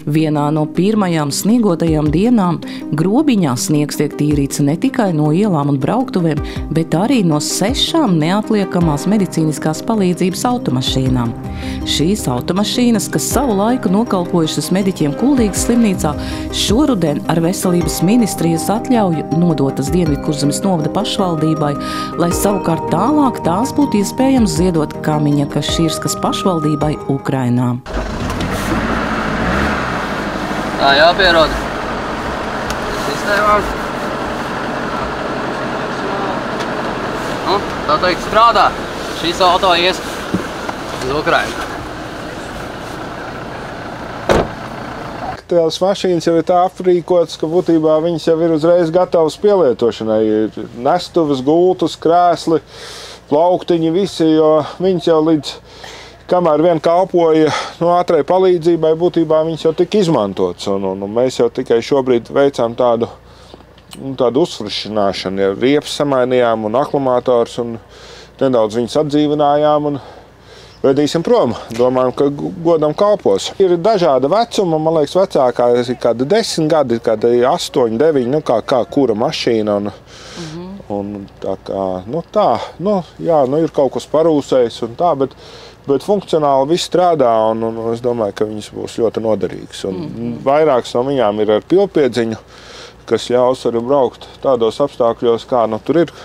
Vienā no pirmajām sniegotajām dienām Grobiņā sniegs tiek tīrīts ne tikai no ielām un brauktuvēm, bet arī no 6 neatliekamās medicīniskās palīdzības automašīnām. Šīs automašīnas, kas savu laiku nokalpojušas mediķiem Kuldīgas slimnīcā, šoruden ar Veselības ministrijas atļauju nodotas Dienvidkurzemes novada pašvaldībai, lai savukārt tālāk tās būtu iespējams ziedot Kamiņa-Kašīrskas pašvaldībai Ukrainā. Tā jāpierod sistēmām. Tā teikt strādā. Šīs auto ies uz Ukrainu. Tās mašīnas jau ir tā aprīkotas, ka būtībā viņas jau ir uzreiz gatavas pielietošanai. Ir nestuves, gultas, krēsli, plauktiņi visi, jo viņas jau līdz, kamēr vien kalpoja ātrai palīdzībai, būtībā viņas jau tika izmantotas. Un mēs jau tikai šobrīd veicām tādu uzfrišināšanu. Ja riepas samainījām un akumulators un nedaudz viņas atdzīvinājām un vedīsim prom. Domājam, ka godam kalpos. Ir dažāda vecuma, man liekas, vecākā ir kāda 10 gadi, kāda 8, 9, kā kura mašīna. Un tā kā, ir kaut kas parūsējis un tā, bet funkcionāli viss strādā un es domāju, ka viņas būs ļoti noderīgas. Un vairākas no viņām ir ar pilpiedziņu, kas ļaus arī braukt tādos apstākļos, kā tur ir.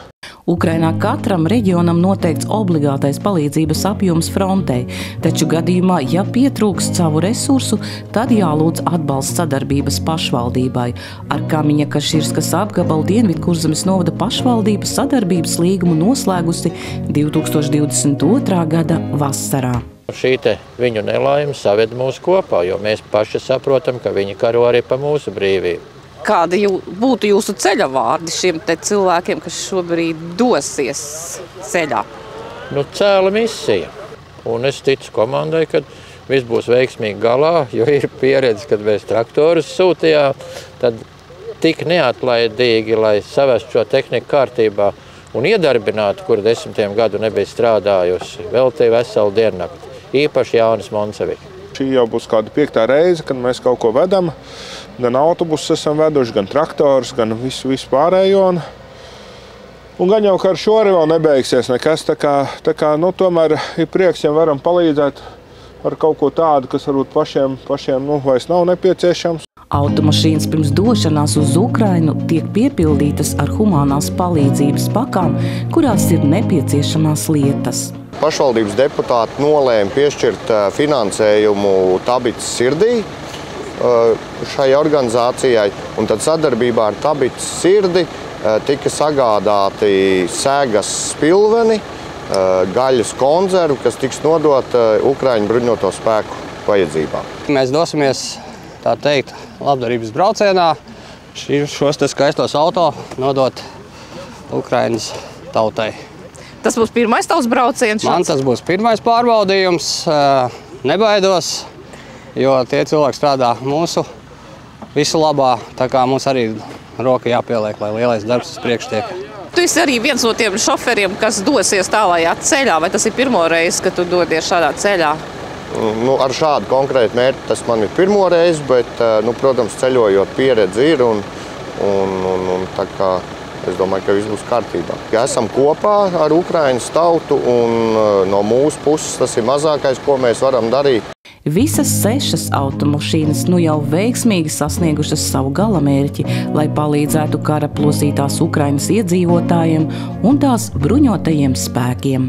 Ukrainā katram reģionam noteikts obligātais palīdzības apjoms frontei, taču gadījumā, ja pietrūkst savu resursu, tad jālūdz atbalsts sadarbības pašvaldībai. Ar Kamiņa-Kašīrskas apgabalu Dienvidkurzemes novada pašvaldības sadarbības līgumu noslēgusi 2022. gada vasarā. Šī viņu nelaime saved mūs kopā, jo mēs paši saprotam, ka viņi karo arī pa mūsu brīvību. Kādi būtu jūsu ceļa vārdi šiem cilvēkiem, kas šobrīd dosies ceļā? Cēla misija. Un es ticu komandai, ka viss būs veiksmīgi galā, jo ir pieredze, kad mēs traktorus sūtījām, tad tik neatlaidīgi, lai savestu šo tehniku kārtībā un iedarbinātu, kur 10 gadu nebija strādājusi, veltīja veselu diennakti. Īpaši Jānis Monsevičs. Šī jau būs kāda 5. reize, kad mēs kaut ko vedam. Gan autobusus esam veduši, gan traktors, gan visu pārējo. Un gan jau, ka ar šo arī vēl nebeigsies nekas. Tā kā tomēr ir prieks, ja varam palīdzēt ar kaut ko tādu, kas varbūt pašiem vairs nav nepieciešams. Automašīnas pirms došanās uz Ukrainu tiek piepildītas ar humānās palīdzības pakām, kurās ir nepieciešamās lietas. Pašvaldības deputāti nolēma piešķirt finansējumu Tabicas sirdī šai organizācijai, un tad sadarbībā ar Tabicas sirdi tika sagādāti sēgas spilveni, gaļas konzervi, kas tiks nodot Ukraiņu bruņoto spēku vajadzībām. Mēs dosimies, tā teikt, labdarības braucienā šos skaistos auto nodot Ukraiņas tautai. Tas būs pirmais tavs brauciens? Man tas būs pirmais pārbaudījums. Nebaidos, jo tie cilvēki strādā mūsu visu labā, tā kā mums arī roka jāpieliek, lai lielais darbs uz priekšu tiek. Tu esi arī viens no tiem šoferiem, kas dosies tālajā ceļā, vai tas ir pirmo reizi, ka tu dodies šādā ceļā? Ar šādu konkrētu mērķi tas man ir pirmo reizi, bet, protams, ceļojot pieredzi ir un tā kā es domāju, ka viss būs kārtībā. Esam kopā ar Ukraiņas tautu un no mūsu puses tas ir mazākais, ko mēs varam darīt. Visas 6 automašīnas jau veiksmīgi sasniegušas savu galamērķi, lai palīdzētu kara plosītās Ukrainas iedzīvotājiem un tās bruņotajiem spēkiem.